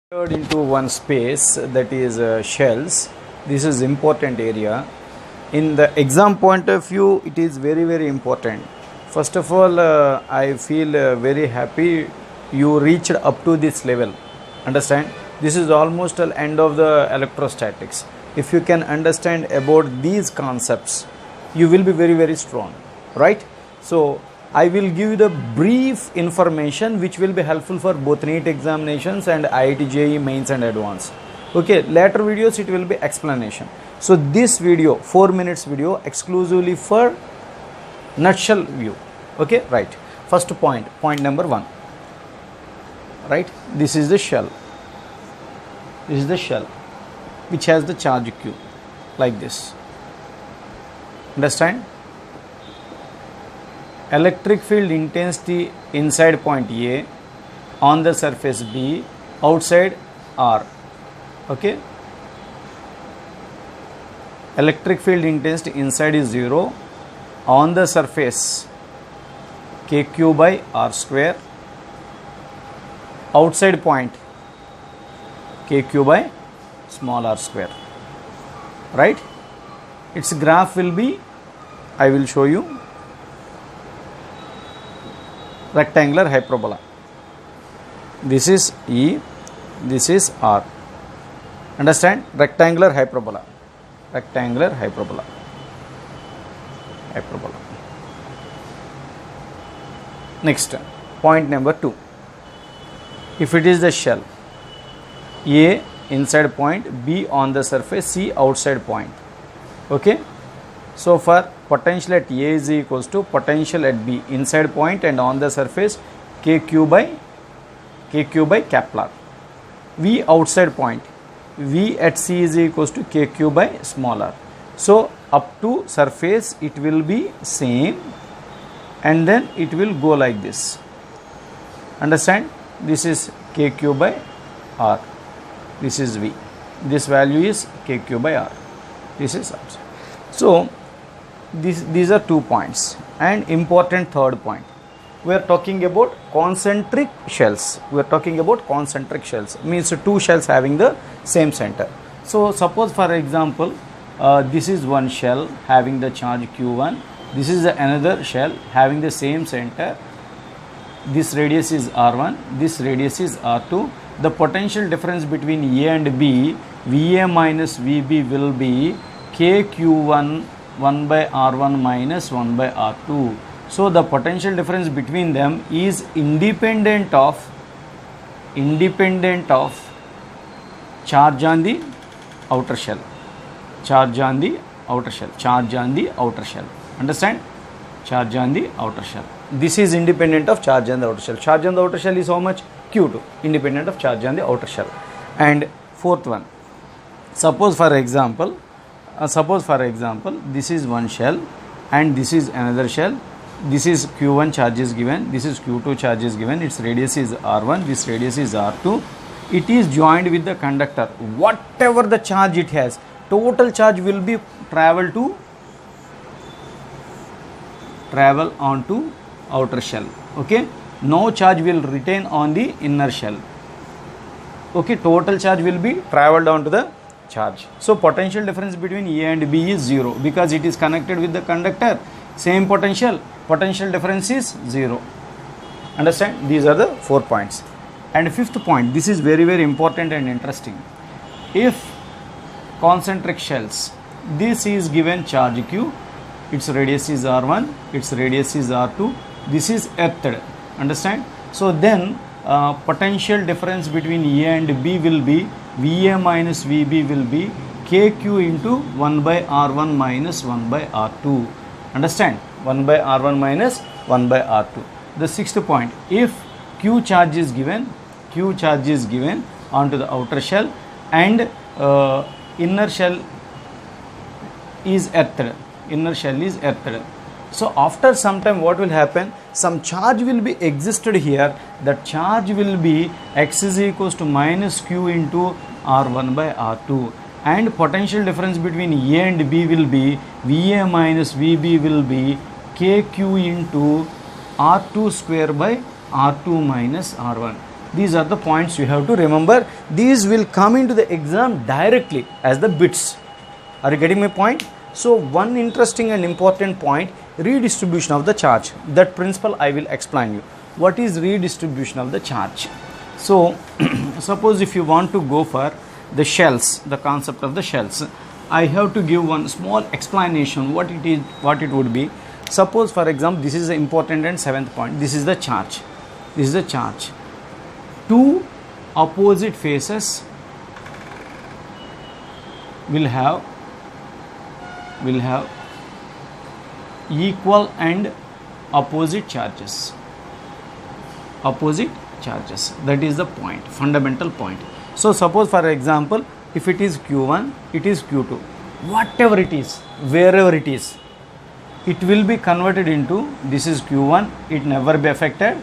Into one space, that is shells. This is important area. In the exam point of view, it is very important. First of all, I feel very happy you reached up to this level. Understand, this is almost the end of the electrostatics. If you can understand about these concepts, you will be very strong, right? So I will give you the brief information which will be helpful for both NEET examinations and IIT JEE mains and advanced. Okay, later videos it will be explanation. So this video, 4 minutes video, exclusively for nutshell view. Okay, right. First point number 1. Right, this is the shell. This is the shell which has the charge Q like this. Understand? Electric field intensity inside point A, on the surface B, outside R. Okay, electric field intensity inside is 0, on the surface KQ by R square, outside point KQ by small r square. Right, its graph will be, I will show you, rectangular hyperbola. This is E, this is R. Understand? Rectangular hyperbola. Rectangular hyperbola. Hyperbola. Next, point number 2. If it is the shell, A inside point, B on the surface, C outside point. Okay. So for potential at A is equals to potential at B inside point and on the surface KQ by Kepler. V outside point, V at C is equals to KQ by small r. So up to surface it will be same and then it will go like this. Understand? This is KQ by R. This is V. This value is KQ by R. This is outside. So these are 2 points. And important third point, we are talking about concentric shells. We are talking about concentric shells, means 2 shells having the same center. So suppose for example, this is one shell having the charge Q1, this is another shell having the same center, this radius is R1, this radius is R2. The potential difference between A and B, VA minus VB will be KQ1 1 by R1 minus 1 by R2. So the potential difference between them is independent of charge on the outer shell. Charge on the outer shell. Charge on the outer shell. Understand? Charge on the outer shell. This is independent of charge on the outer shell. Charge on the outer shell is how much? Q2. Independent of charge on the outer shell. And fourth one. Suppose for example, this is one shell and this is another shell. This is Q1 charge is given, this is Q2 charge is given, its radius is R1, this radius is R2. It is joined with the conductor. Whatever the charge it has, total charge will be travel onto outer shell. Okay, no charge will retain on the inner shell. Okay, total charge will be traveled onto the charge. So potential difference between A and B is 0 because it is connected with the conductor. Same potential difference is 0. Understand? These are the 4 points. And fifth point, this is very important and interesting. If concentric shells, this is given charge Q, its radius is R1, its radius is R2, this is earthed. Understand? So then potential difference between A and B will be VA minus VB will be KQ into 1 by R1 minus 1 by R2. Understand? 1 by R1 minus 1 by R2. The sixth point, if Q charge is given onto the outer shell and inner shell is earthed. So after some time what will happen? Some charge will be existed here. That charge will be X is equals to minus Q into R1 by R2. And potential difference between A and B will be VA minus VB will be KQ into R2 square by R2 minus R1. These are the points you have to remember. These will come into the exam directly as the bits. Are you getting my point? So one interesting and important point, redistribution of the charge. That principle I will explain you. What is redistribution of the charge? So suppose if you want to go for the shells, the concept of the shells, I have to give one small explanation what it is, what it would be. Suppose for example, this is the important and seventh point. This is the charge. This is the charge. Two opposite faces will have equal and opposite charges. Opposite charges. That is the point, fundamental point. So suppose for example, if it is Q1, it is Q2. Whatever it is, wherever it is, it will be converted into, this is Q1, it never be affected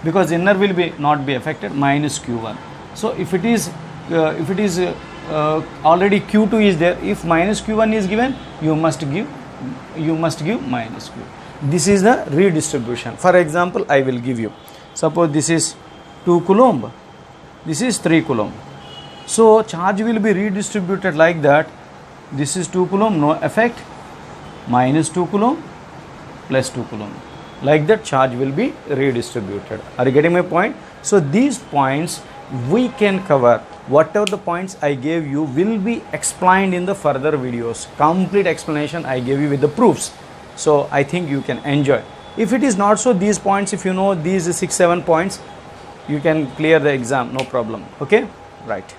because inner will be not be affected, minus Q1. So if it is already Q2 is there, if minus Q1 is given, you must give minus Q. This is the redistribution. For example, I will give you, suppose this is 2 coulomb, this is 3 coulomb. So charge will be redistributed like that. This is 2 coulomb, no effect, minus 2 coulomb, plus 2 coulomb. Like that charge will be redistributed. Are you getting my point? So these points we can cover. Whatever the points I gave you will be explained in the further videos. Complete explanation I gave you with the proofs. So I think you can enjoy. If it is not so, these points, if you know these 6-7 points, you can clear the exam, no problem. Okay, right.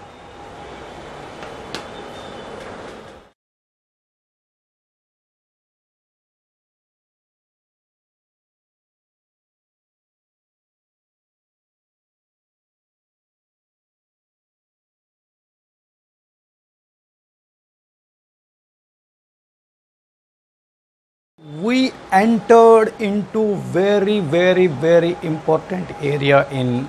We entered into very important area in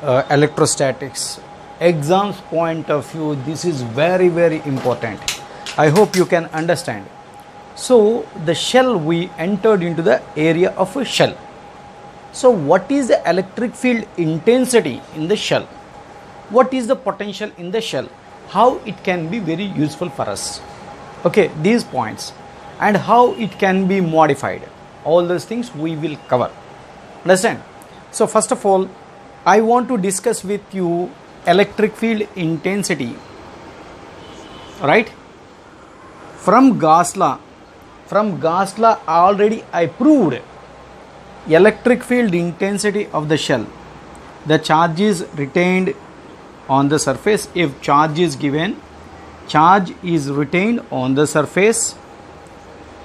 electrostatics. Exams point of view, this is very important. I hope you can understand. So the shell, we entered into the area of a shell. So what is the electric field intensity in the shell? What is the potential in the shell? How it can be very useful for us? Okay, these points. And how it can be modified. All those things we will cover. Understand? So first of all, I want to discuss with you electric field intensity. Right? From Gauss law already I proved electric field intensity of the shell. The charge is retained on the surface. If charge is given, charge is retained on the surface.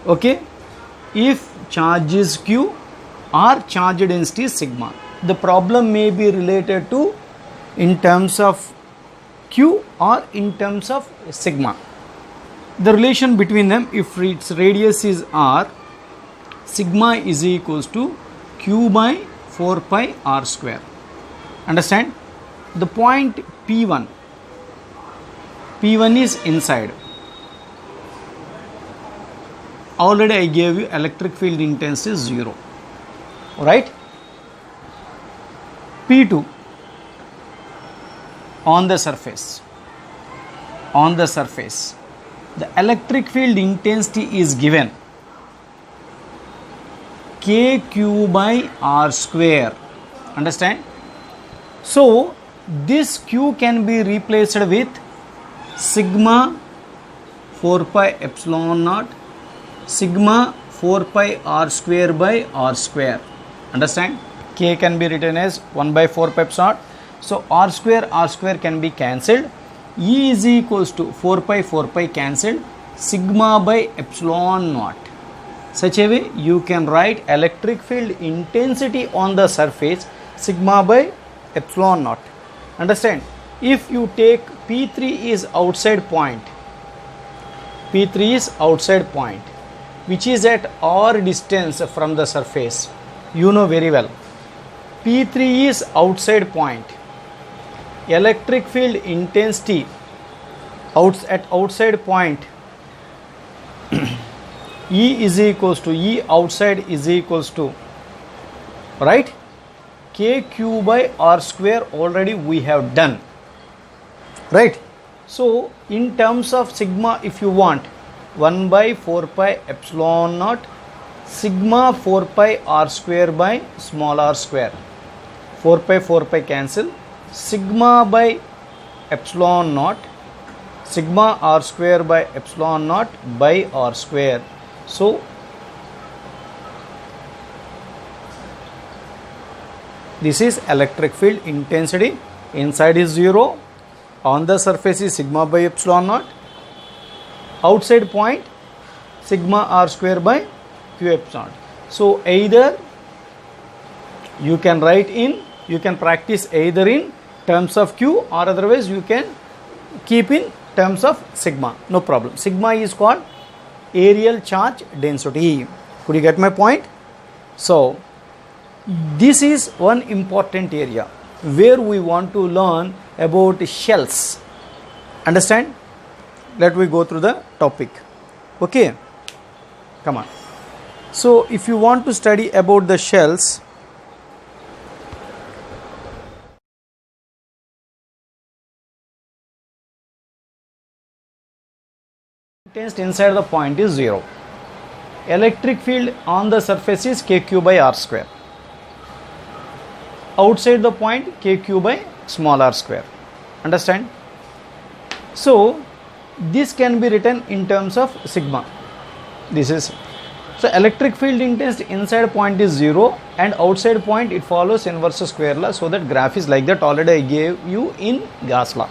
Okay, if charge is Q or charge density is sigma. The problem may be related to in terms of Q or in terms of sigma. The relation between them, if its radius is R, sigma is equals to Q by 4 pi R square. Understand? The point P1 is inside. Already I gave you electric field intensity is 0, right? P2 on the surface, the electric field intensity is given KQ by R square. Understand? So this Q can be replaced with sigma 4 pi epsilon naught sigma 4 pi R square by R square. Understand? K can be written as 1 by 4 pi epsilon. So R square can be cancelled. E is equals to 4 pi cancelled. Sigma by epsilon naught. Such a way you can write electric field intensity on the surface sigma by epsilon naught. Understand? If you take P3 is outside point, which is at R distance from the surface. You know very well. P3 is outside point. Electric field intensity at outside point E is equals to E outside is equals to, right, kq by r square already we have done, right? So in terms of sigma, if you want, 1 by 4 pi epsilon naught sigma 4 pi r square by small r square, 4 pi cancel, sigma by epsilon naught sigma r square by epsilon naught by r square. So this is electric field intensity. Inside is 0, on the surface is sigma by epsilon naught, outside point sigma r square by q epsilon. So either you can write in, you can practice either in terms of q, or otherwise you can keep in terms of sigma, no problem. Sigma is called aerial charge density. Could you get my point? So this is one important area where we want to learn about shells. Understand? Let me go through the topic. Okay, come on. So if you want to study about the shells, intensity inside the point is 0. Electric field on the surface is kq by r square. Outside the point kq by small r square. Understand? So this can be written in terms of sigma. This is, so electric field intensity inside point is 0 and outside point it follows inverse square law. So that graph is like that, already I gave you in Gauss law.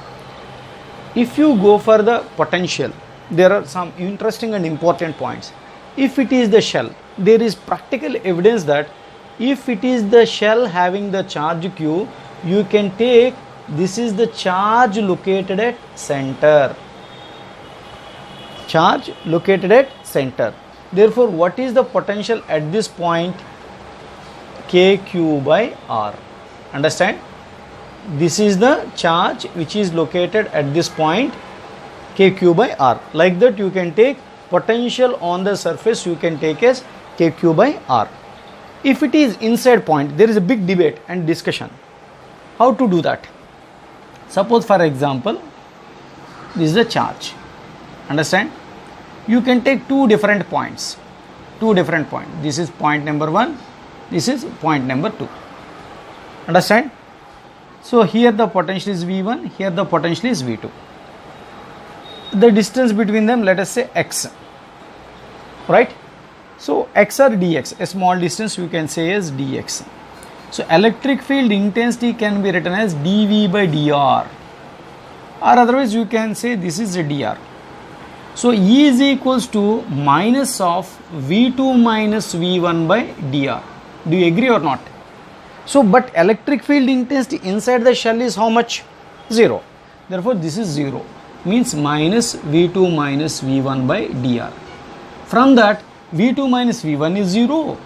If you go for the potential, there are some interesting and important points. If it is the shell, there is practical evidence that if it is the shell having the charge q, you can take, this is the charge located at center. Charge located at center. Therefore, what is the potential at this point? kq by r. Understand? This is the charge which is located at this point, kq by r. Like that you can take potential on the surface, you can take as kq by r. If it is inside point, there is a big debate and discussion. How to do that? Suppose for example, this is the charge. Understand? You can take two different points. This is point number 1, this is point number 2. Understand? So here the potential is V1, here the potential is V2. The distance between them, let us say x, right? So x or dx, a small distance you can say as dx. So electric field intensity can be written as dV by dr, or otherwise you can say this is a dr. So E is equals to minus of V2 minus V1 by dr. Do you agree or not? So but electric field intensity inside the shell is how much? 0. Therefore this is 0, means minus V2 minus V1 by dr. From that V2 minus V1 is 0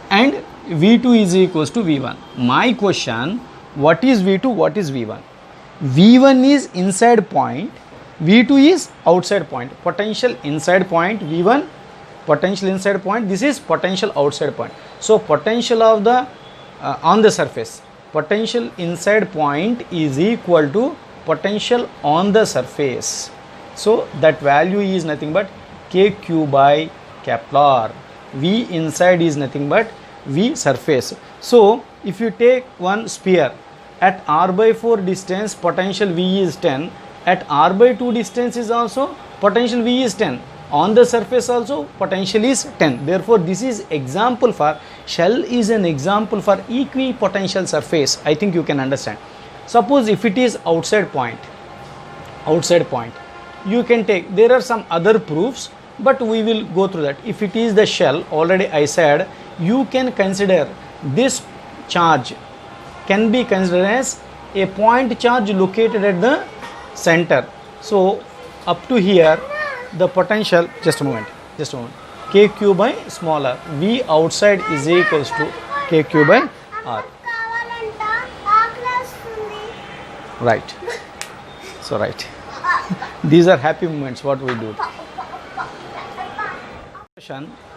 and V2 is equals to V1. My question, what is V2, what is V1? V1 is inside point, V2 is outside point. Potential inside point V1, potential inside point, this is potential outside point. So potential of the on the surface, potential inside point is equal to potential on the surface. So that value is nothing but kq by Kepler. V inside is nothing but V surface. So if you take one sphere at r by 4 distance, potential V is 10. At r by 2 distance is also potential V is 10. On the surface also potential is 10. Therefore this is example for, shell is an example for equipotential surface. I think you can understand. Suppose if it is outside point, you can take, there are some other proofs, but we will go through that. If it is the shell, already I said, you can consider this charge can be considered as a point charge located at the center. So up to here the potential, just a moment, kq by small r, V outside is equals to kq by r. Right. So right. These are happy moments what we do.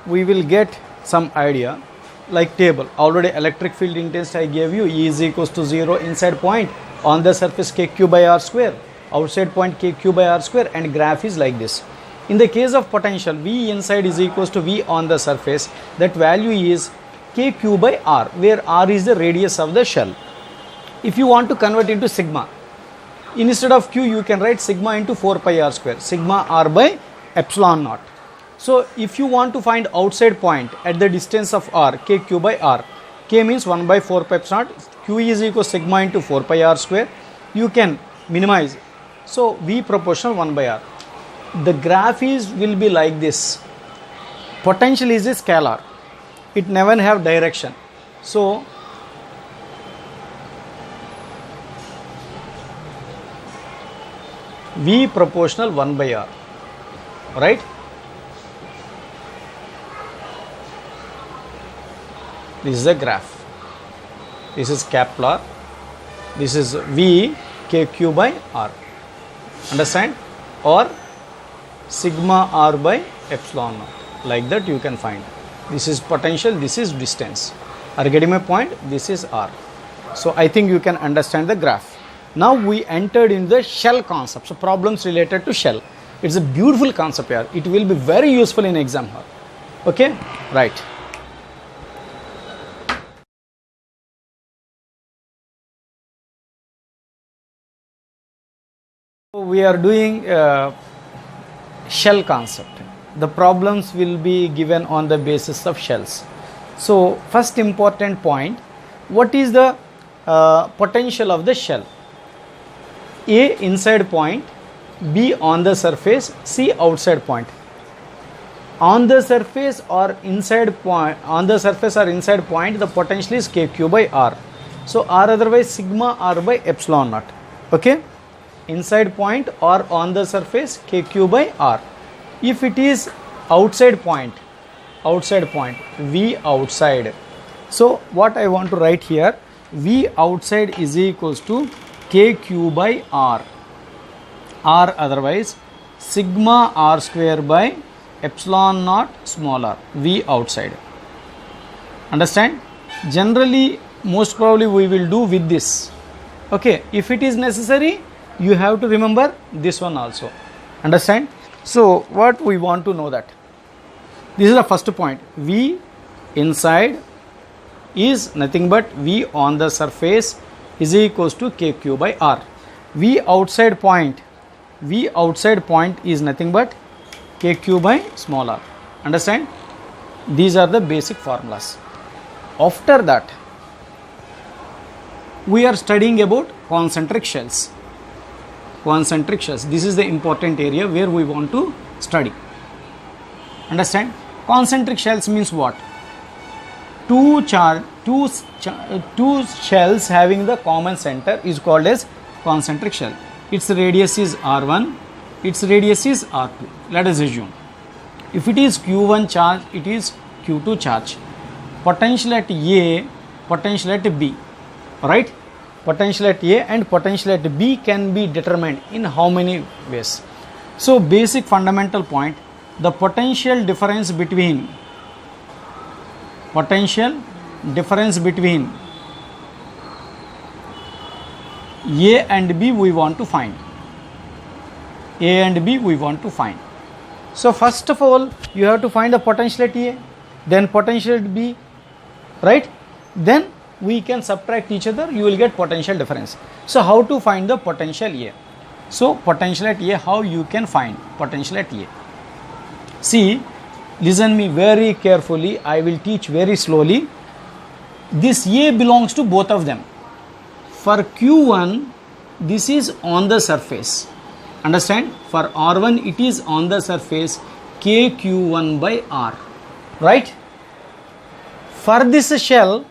We will get some idea. like table. Already electric field intensity I gave you, E is equals to 0 inside point, on the surface kq by r square, outside point kq by r square, and graph is like this. In the case of potential, V inside is equals to V on the surface. That value is kq by r, where r is the radius of the shell. If you want to convert into sigma, instead of q you can write sigma into 4 pi r square, sigma r by epsilon naught. So if you want to find outside point at the distance of r, kq by r, k means 1 by 4 pi epsilon naught, q is equal to sigma into 4 pi r square, you can minimize. So V proportional 1 by r. The graph will be like this. Potential is a scalar, it never have direction. So V proportional 1 by r, right? This is a graph. This is Kepler. This is V kq by r. Understand? Or sigma r by epsilon naught. Like that you can find. This is potential, this is distance. Are you getting my point? This is r. So I think you can understand the graph. Now we entered in the shell concept. So problems related to shell. It's a beautiful concept here. It will be very useful in exam hall. Okay? Right. We are doing shell concept. The problems will be given on the basis of shells. So first important point, what is the potential of the shell? A inside point, B on the surface, C outside point. On the surface or inside point, the potential is kq by r. So r otherwise sigma r by epsilon naught. Okay? Inside point or on the surface kq by r. If it is outside point, V outside. So what I want to write here, V outside is equals to kq by r. R otherwise sigma r square by epsilon naught small r, V outside. Understand? Generally, most probably we will do with this. Okay, if it is necessary, you have to remember this one also. Understand? So what we want to know that, this is the first point, V inside is nothing but V on the surface is equals to kq by r. V outside point is nothing but kq by small r. Understand? These are the basic formulas. After that, we are studying about concentric shells. This is the important area where we want to study. Understand? Concentric shells means what? Two shells having the common center is called as concentric shell. Its radius is r1, its radius is r2. Let us assume if it is q1 charge, it is q2 charge. Potential at A, potential at B, right? Potential at A and potential at B can be determined in how many ways? So basic fundamental point, the potential difference between A and B we want to find. So first of all, you have to find the potential at A, then potential at B, right? Then we can subtract each other, you will get potential difference. So how to find the potential A? So potential at A, how you can find potential at A? See, listen me very carefully, I will teach very slowly. This A belongs to both of them. For Q1, this is on the surface. Understand? For R1, it is on the surface KQ1 by R. Right? For this shell,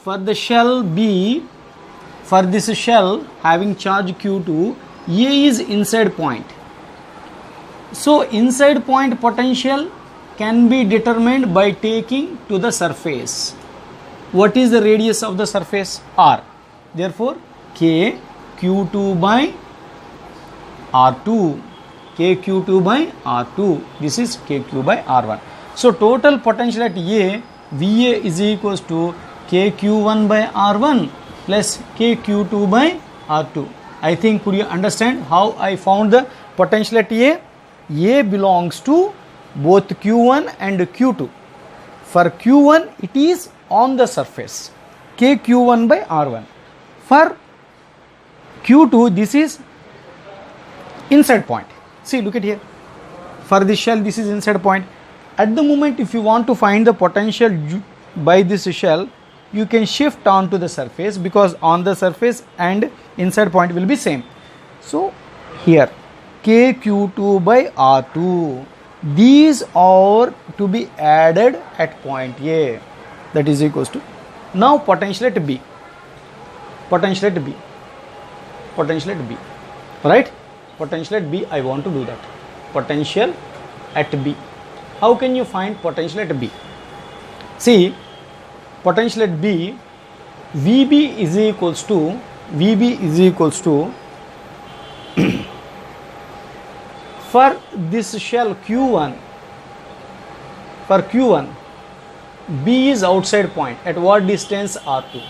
for the shell B, for this shell having charge Q2, A is inside point. So inside point potential can be determined by taking to the surface. What is the radius of the surface? R. Therefore, K Q2 by R2. KQ2 by R2. This is KQ by R1. So total potential at A VA is equals to KQ1 by R1 plus KQ2 by R2. I think could you understand how I found the potential at A? A belongs to both Q1 and Q2. For Q1 it is on the surface, KQ1 by R1. For Q2 this is inside point. See, look at here. For this shell this is inside point. At the moment if you want to find the potential by this shell, you can shift on to the surface, because on the surface and inside point will be same. So here KQ2 by R2, these are to be added at point A, that is equals to, now potential at B, potential at B, potential at B, right? Potential at B, I want to do that. Potential at B. How can you find potential at B? See, potential at B, VB is equals to for this shell Q1, for Q1, B is outside point at what distance? R2.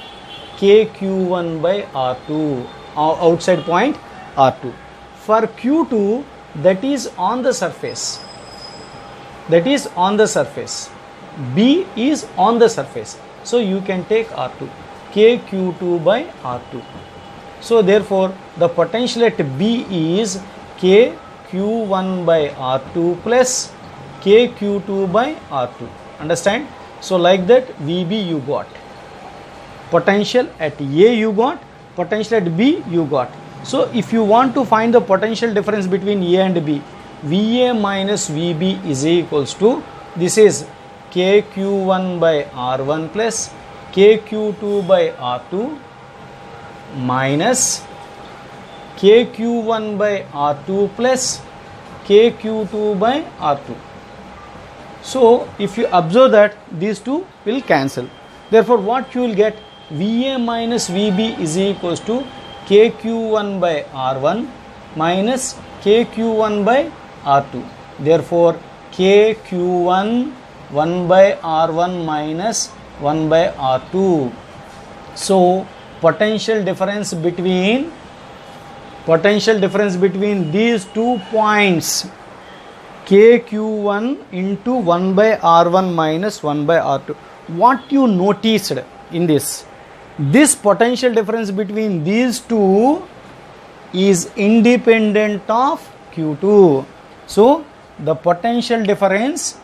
KQ1 by R2, outside point R2. For Q2, that is on the surface, that is on the surface, B is on the surface, so you can take R2, KQ2 by R2. So therefore the potential at B is KQ1 by R2 plus KQ2 by R2. Understand? So like that VB you got, potential at A you got, potential at B you got. So if you want to find the potential difference between A and B, VA minus VB is equals to, this is KQ1 by R1 plus KQ2 by R2 minus KQ1 by R2 plus KQ2 by R2. So if you observe that these two will cancel, therefore what you will get, VA minus VB is equals to KQ1 by R1 minus KQ1 by R2. Therefore KQ1 1 by R1 minus 1 by R2. So potential difference between these 2 points, KQ1 into 1 by R1 minus 1 by R2. What you noticed in this potential difference between these two is independent of Q2. So the potential difference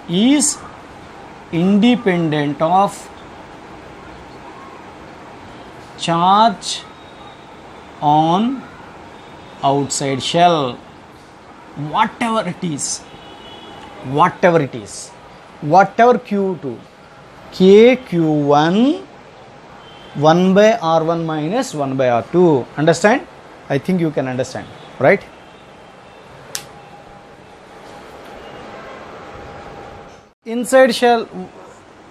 is independent of charge on outside shell, whatever it is, whatever Q2, KQ1 1 by R1 minus 1 by R2. Understand? I think you can understand, right? Inside shell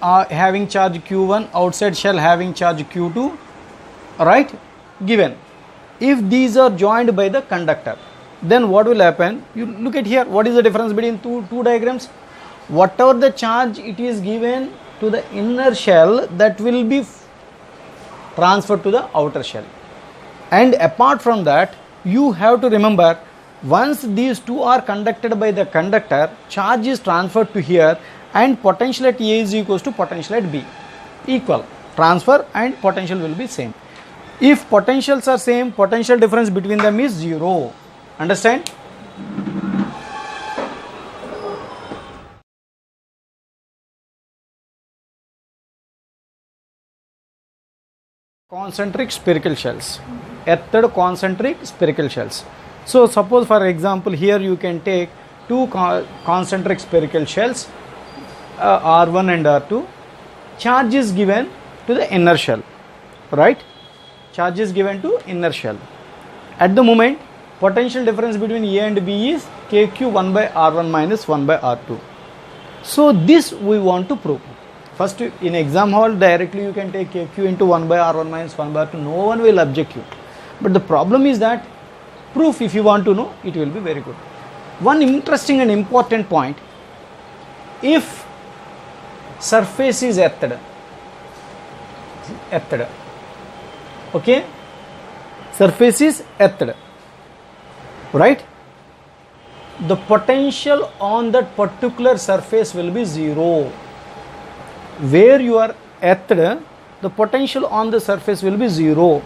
having charge Q1, outside shell having charge Q2, right? Given. If these are joined by the conductor, then what will happen? You look at here, what is the difference between two diagrams? Whatever the charge it is given to the inner shell, that will be transferred to the outer shell. And apart from that, you have to remember, once these two are conducted by the conductor, charge is transferred to here, and potential at A is equals to potential at B. Equal. Transfer and potential will be same. If potentials are same, potential difference between them is 0. Understand? Concentric spherical shells. Earthed concentric spherical shells. So suppose for example here you can take two concentric spherical shells, R1 and R2. Charge is given to the inner shell, right? Charge is given to inner shell. At the moment, potential difference between A and B is KQ 1 by R1 minus 1 by R2. So this we want to prove. First, in exam hall directly you can take KQ into 1 by R1 minus 1 by R2. No one will object you. But the problem is that proof if you want to know, it will be very good. One interesting and important point, if surface is earthed, okay, surface is earthed, right, the potential on that particular surface will be zero. Where you are earthed, the potential on the surface will be zero.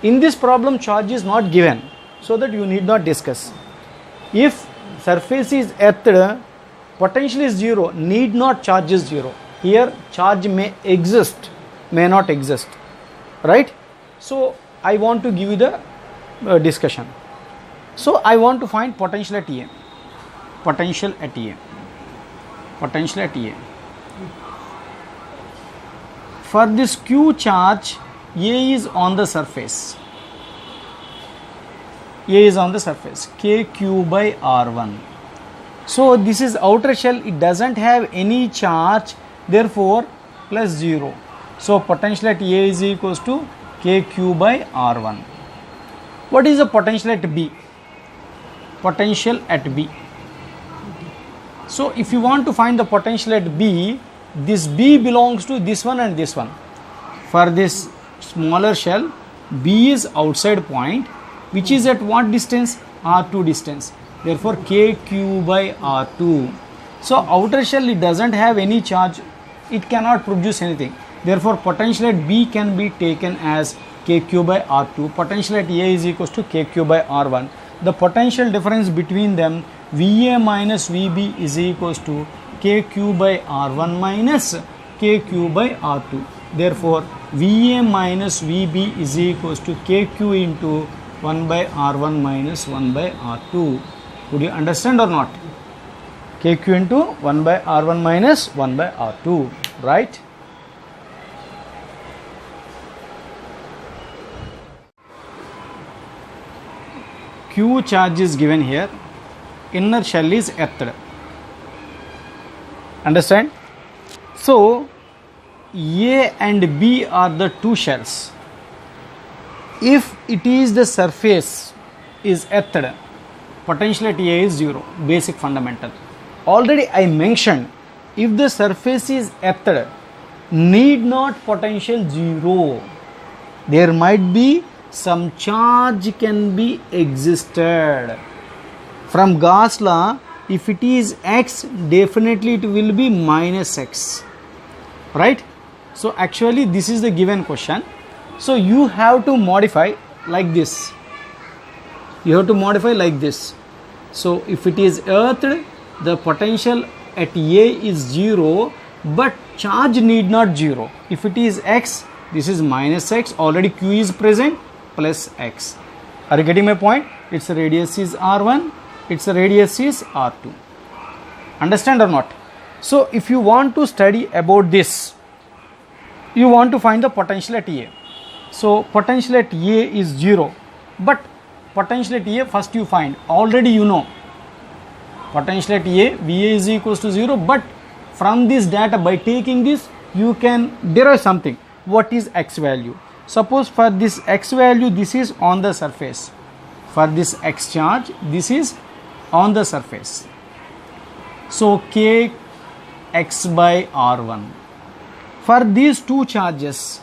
In this problem, charge is not given, so that you need not discuss. If surface is earthed, potential is zero, need not charge is zero. Here charge may exist, may not exist, right? So I want to give you the discussion. So I want to find potential at A. Potential at A. Potential at A. For this Q charge, A is on the surface. A is on the surface. KQ by R1. So this is outer shell. It doesn't have any charge. Therefore, plus 0. So potential at A is equals to KQ by R1. What is the potential at B? Potential at B. So if you want to find the potential at B, this B belongs to this one and this one. For this smaller shell, B is outside point, which is at what distance? R2 distance. Therefore, KQ by R2. So outer shell, it doesn't have any charge. It cannot produce anything. Therefore, potential at B can be taken as KQ by R2. Potential at A is equals to KQ by R1. The potential difference between them, VA minus VB, is equals to KQ by R1 minus KQ by R2. Therefore, VA minus VB is equals to KQ into 1 by R1 minus 1 by R2. Would you understand or not? KQ into 1 by R1 minus 1 by R2, right? Q charge is given here. Inner shell is earthed. Understand? So A and B are the two shells. If it is the surface is earthed, potential at A is 0, basic fundamental. Already I mentioned, if the surface is earthed, need not potential 0. There might be some charge can be existed. From Gauss law, if it is x, definitely it will be minus x, right? So actually this is the given question. So you have to modify like this. You have to modify like this. So if it is earthed, the potential at A is 0, but charge need not 0. If it is x, this is minus x, already Q is present, plus x. Are you getting my point? Its radius is R1, its radius is R2. Understand or not? So if you want to study about this, you want to find the potential at A. So potential at A is 0, but potential at A first you find. Already you know potential at A, VA is equals to 0, but from this data, by taking this, you can derive something. What is x value? Suppose for this x value, this is on the surface. For this x charge, this is on the surface. So K x by R1. For these two charges,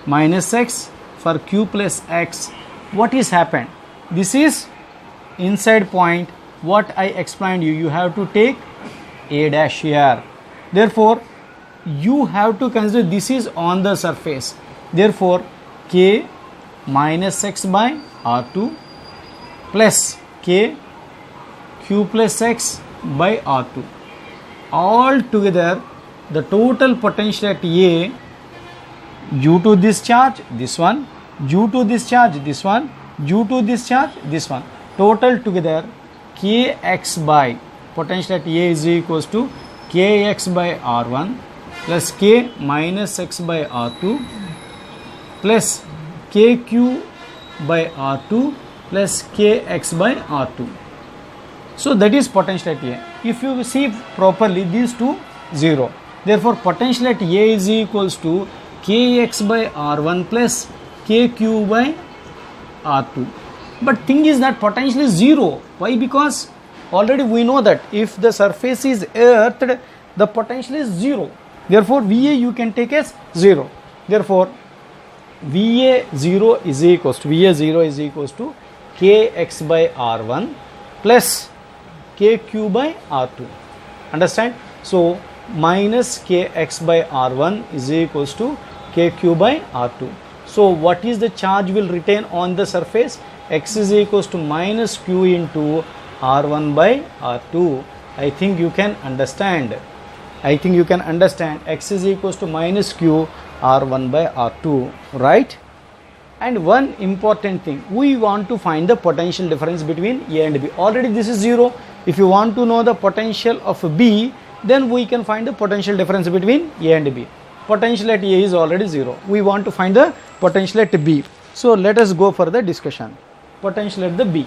minus x for Q plus x, what is happened? This is inside point. What I explained you have to take A dash here. Therefore, you have to consider this is on the surface. Therefore, K minus x by R2 plus K Q plus x by R2. All together, the total potential at A, due to this charge, this one, due to this charge, this one, due to this charge, this one. Total together, Kx by potential at A is equals to Kx by R1 plus K minus x by R2 plus Kq by R2 plus Kx by R2. So that is potential at A. If you see properly, these two 0. Therefore, potential at A is equals to Kx by R1 plus Kq by R2. But thing is that potential is 0. Why? Because already we know that if the surface is earthed, the potential is 0. Therefore, VA you can take as 0. Therefore, VA0 is equals to Kx by R1 plus Kq by R2. Understand? So, minus Kx by R1 is equals to Kq by R2. So, what is the charge will retain on the surface? X is equals to minus Q into R1 by R2. I think you can understand. X is equals to minus Q R1 by R2, right? And one important thing, we want to find the potential difference between A and B. Already this is 0. If you want to know the potential of B, then we can find the potential difference between A and B. Potential at A is already 0. We want to find the potential at B. So let us go for the discussion. Potential at the B.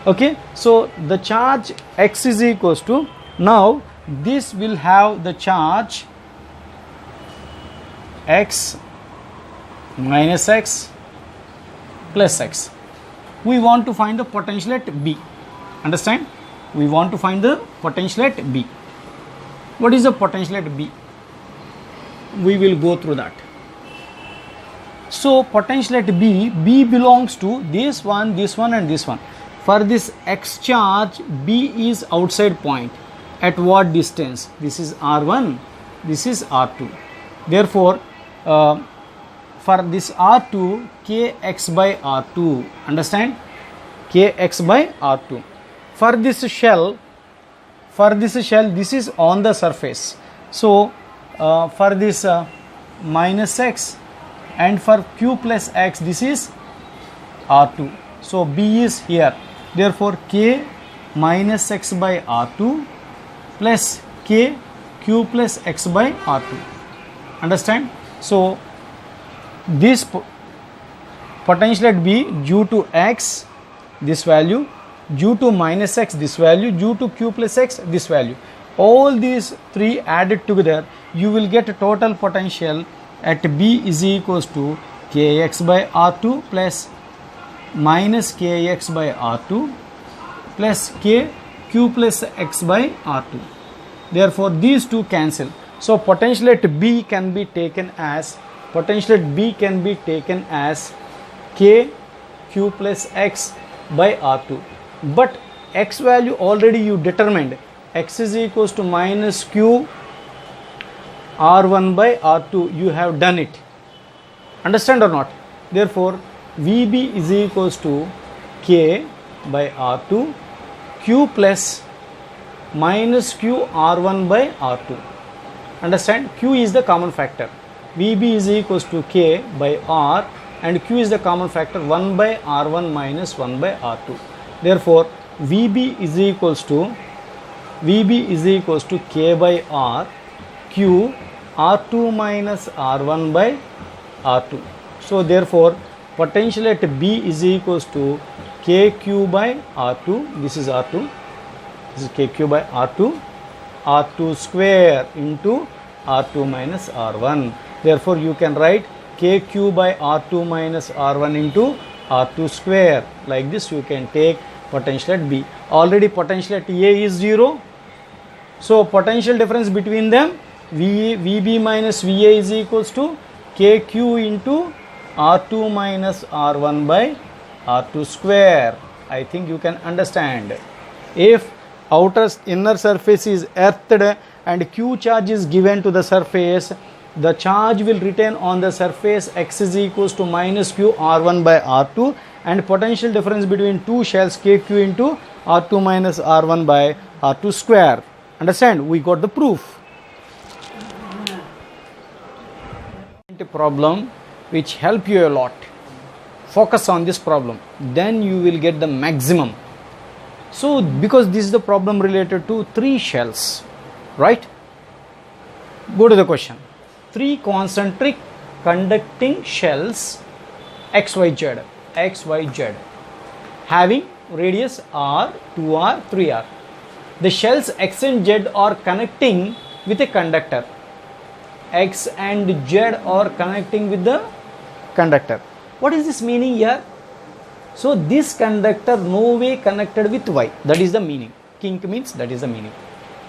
Okay, so the charge X is equals to, now this will have the charge X minus X plus X. We want to find the potential at B. Understand? We want to find the potential at B. What is the potential at B? We will go through that. So potential at B belongs to this one and this one. For this X charge, B is outside point. At what distance? This is R1, this is R2. Therefore, for this R2, Kx by R2. Understand? Kx by R2. For this shell, this is on the surface. So, for this minus X, and for Q plus X, this is R2. So, B is here. Therefore, K minus X by R2 plus K Q plus X by R2. Understand? So, this potential at B due to X, this value, due to minus X, this value, due to Q plus X, this value. All these three added together, you will get a total potential at B is equals to Kx by R2 plus minus Kx by R2 plus Q plus X by R2. Therefore, these two cancel. So, potential at B can be taken as K Q plus X by R2. But X value already you determined. X is equals to minus Q R1 by R2. You have done it. Understand or not? Therefore, VB is equals to K by R2 Q plus minus Q R1 by R2. Understand? Q is the common factor. VB is equals to K by R and Q is the common factor 1 by R1 minus 1 by R2. Therefore, VB is equals to K by R Q R2 minus R1 by R2. So, therefore, potential at B is equals to KQ by R2. This is R2. This is KQ by R2 square into R2 minus R1. Therefore, you can write KQ by R2 minus R1 into R2 square. Like this, you can take potential at B. Already potential at A is 0. So, potential difference between them, VB minus VA is equals to KQ into R2 minus R1 by R2 square. I think you can understand. If inner surface is earthed and Q charge is given to the surface, the charge will retain on the surface X is equals to minus Q R1 by R2 and potential difference between two shells KQ into R2 minus R1 by R2 square. Understand? We got the proof. Problem which help you a lot. Focus on this problem, then you will get the maximum. So, because this is the problem related to 3 shells, right? Go to the question. 3 concentric conducting shells XYZ having radius R, 2R, 3R. The shells X and Z are connecting with a conductor. X and Z are connecting with the conductor. What is this meaning here? So this conductor no way connected with Y. That is the meaning. Kink means that is the meaning.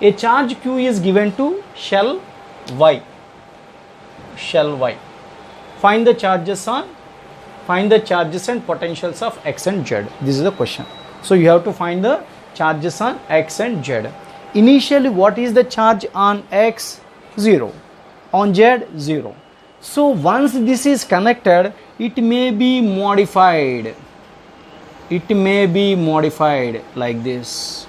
A charge Q is given to shell Y. Shell Y. Find the charges and potentials of X and Z. This is the question. So you have to find the charges on X and Z. Initially, what is the charge on X? 0. On Z? 0. So once this is connected, it may be modified. It may be modified like this.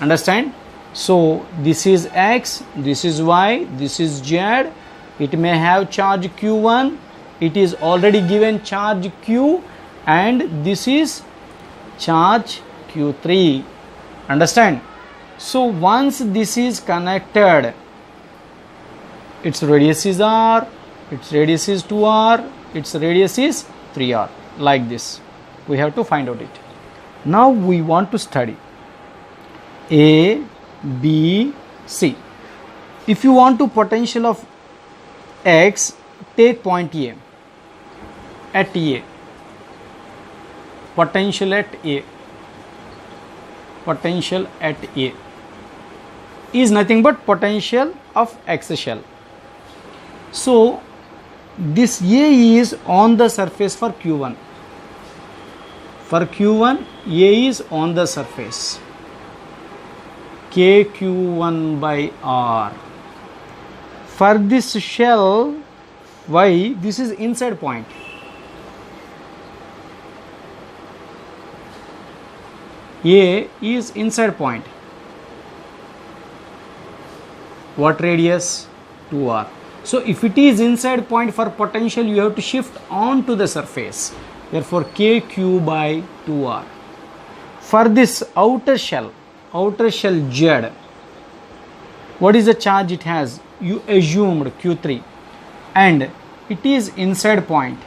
Understand? So this is X, this is Y, this is Z. It may have charge Q1. It is already given charge Q, and this is charge Q3. Understand? So once this is connected, its radius is R, its radius is 2R, its radius is 3R, like this. We have to find out it. Now we want to study A, B, C. If you want to potential of X, take point A. At A. Potential at A. Potential at A is nothing but potential of X shell. So this A is on the surface for Q1. For Q1, A is on the surface. KQ1 by R. For this shell Y, this is inside point. A is inside point. What radius? 2R. So if it is inside point, for potential you have to shift on to the surface. Therefore KQ by 2R. For this outer shell Z, what is the charge it has? You assumed Q3, and it is inside point.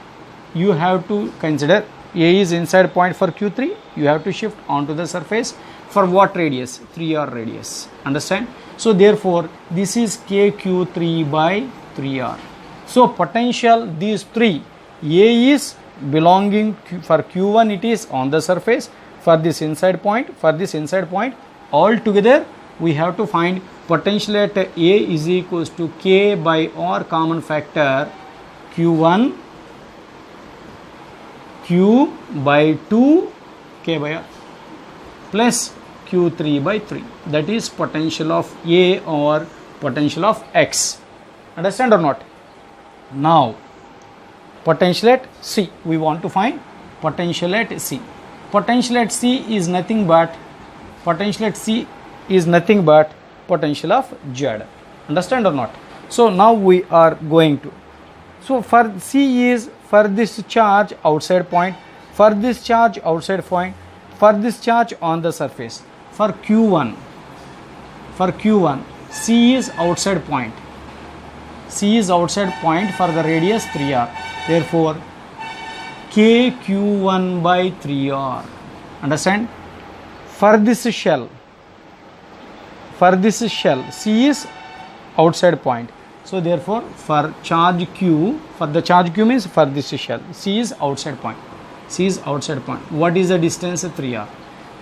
You have to consider A is inside point for Q3. You have to shift onto the surface. For what radius? 3R radius. Understand? So therefore this is KQ3 by 3R. So potential, these three, A is belonging for Q1, it is on the surface. For this inside point, all together we have to find potential at A is equals to K by R common factor Q1 Q by 2 K by R plus Q3 by 3. That is potential of A or potential of X. Understand or not? Now potential at C. We want to find potential at C. Potential at C is nothing but potential of Z. Understand or not? So now we are going to. So for C is for this charge outside point, for this charge outside point, for this charge on the surface. For Q1, C is outside point. C is outside point for the radius 3R. Therefore KQ1 by 3R. Understand? For this shell, C is outside point. So therefore for charge Q, for the charge Q means for this shell, C is outside point. What is the distance? 3R.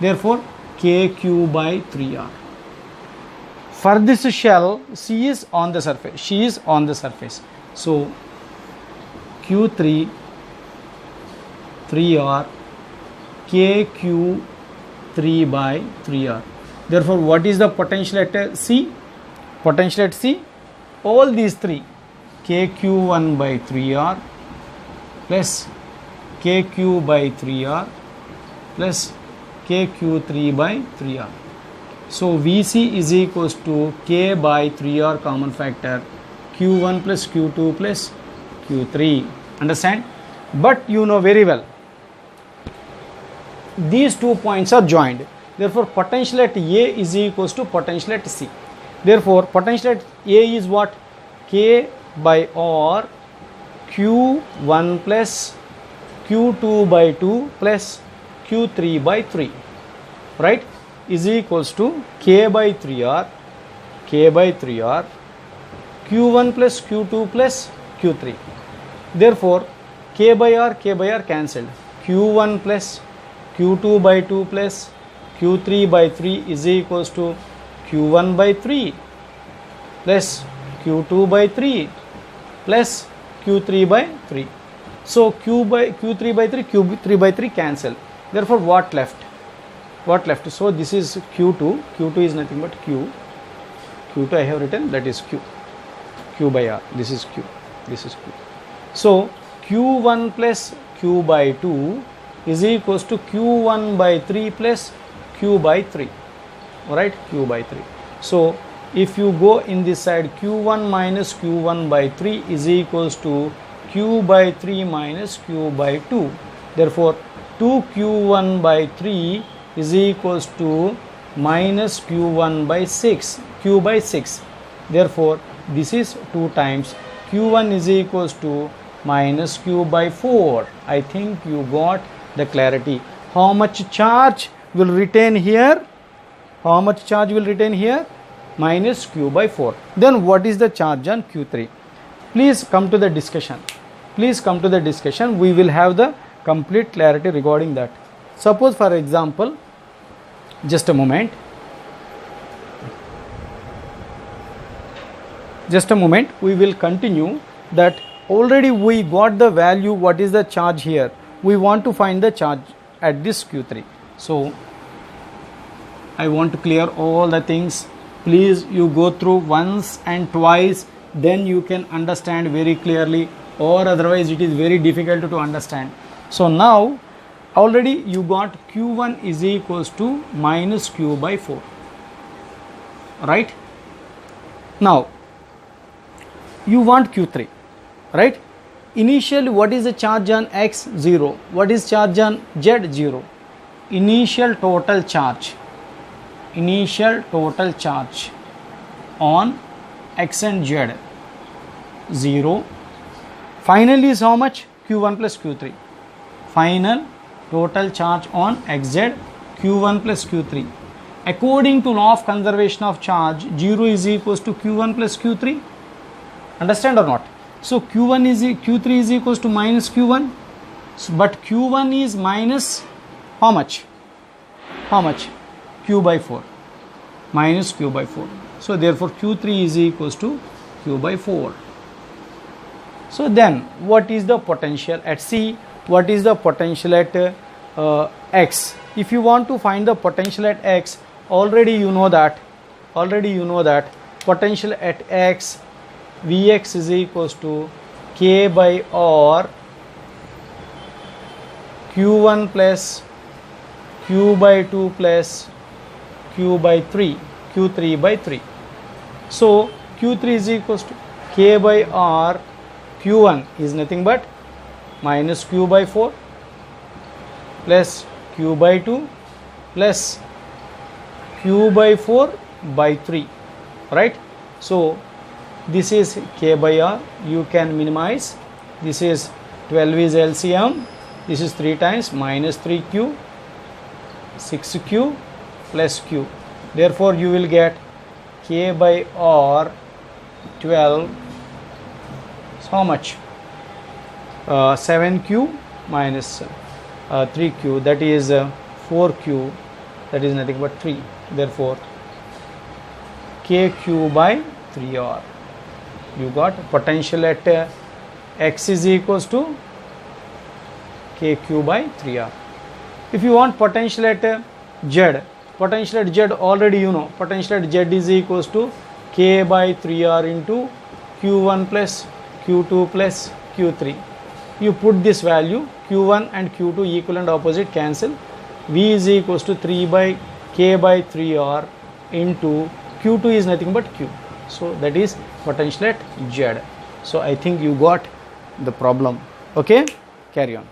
Therefore KQ by 3R. For this shell, C is on the surface. She is on the surface. So Q3 3R KQ3 by 3R. Therefore what is the potential at C? Potential at C, all these three, KQ1 by 3R plus KQ by 3R plus KQ3 by 3R. So VC is equals to K by 3R common factor Q1 plus Q2 plus Q3. Understand? But you know very well, these 2 points are joined. Therefore potential at A is equals to potential at C. Therefore potential at A is what? K by R Q1 plus Q2 by 2 plus Q3 by 3, right, is equals to K by 3R Q1 plus Q2 plus Q3. Therefore K by R cancelled. q1 plus q2 by 2 plus q3 by 3 is equals to q1 by 3 plus q2 by 3 plus q3 by 3. So q3 by 3, q3 by 3 cancel. Therefore what left? What left? So this is q2. q2 is nothing but q. q2 I have written, that is q. q by r. This is q. This is q. So q1 plus q by 2 is equals to q1 by 3 plus q by 3. Alright, q by 3. So if you go in this side, q1 minus q1 by 3 is equals to q by 3 minus q by 2. Therefore 2q1 by 3 is equals to minus q1 by 6, q by 6. Therefore this is 2 times q1 is equals to minus q by 4. I think you got the clarity. How much charge will retain here? How much charge will retain here? Minus q by 4. Then what is the charge on q3? Please come to the discussion. Please come to the discussion. We will have the complete clarity regarding that. Suppose for example, just a moment. Just a moment. We will continue that. Already we got the value. What is the charge here? We want to find the charge at this q3. So I want to clear all the things. Please you go through once and twice, then you can understand very clearly, or otherwise it is very difficult to understand. So now already you got q1 is equals to minus q by 4, right? Now you want q3, right? Initially what is the charge on x? 0. What is charge on z? 0. Initial total charge on x and z 0. Final is how much? q1 plus q3. Final total charge on xz q1 plus q3. According to law of conservation of charge, 0 is equals to q1 plus q3. Understand or not? So q3 is equals to minus q1, but q1 is minus how much? How much? q by 4, minus q by 4. So therefore q3 is equals to q by 4. So then what is the potential at C? What is the potential at x? If you want to find the potential at x, already you know that potential at x, Vx is equals to k by r q1 plus q by 2 plus q by 3, q3 by 3. So q3 is equals to k by r, q1 is nothing but minus q by 4 plus q by 2 plus q by 4 by 3, right? So this is k by r, you can minimize. This is 12 is LCM, this is 3 times minus 3q, 6q plus q. Therefore you will get k by r 12 so how much? 7q minus 3q, that is 4q, that is nothing but 3. Therefore kq by 3r. You got potential at x is equals to kq by 3r. If you want potential at z, already you know potential at z is equals to k by 3r into q1 plus q2 plus q3. You put this value, q1 and q2 equal and opposite cancel. V is equals to 3 by k by 3r into q2 is nothing but q. So that is potential at z. So I think you got the problem. Okay, carry on.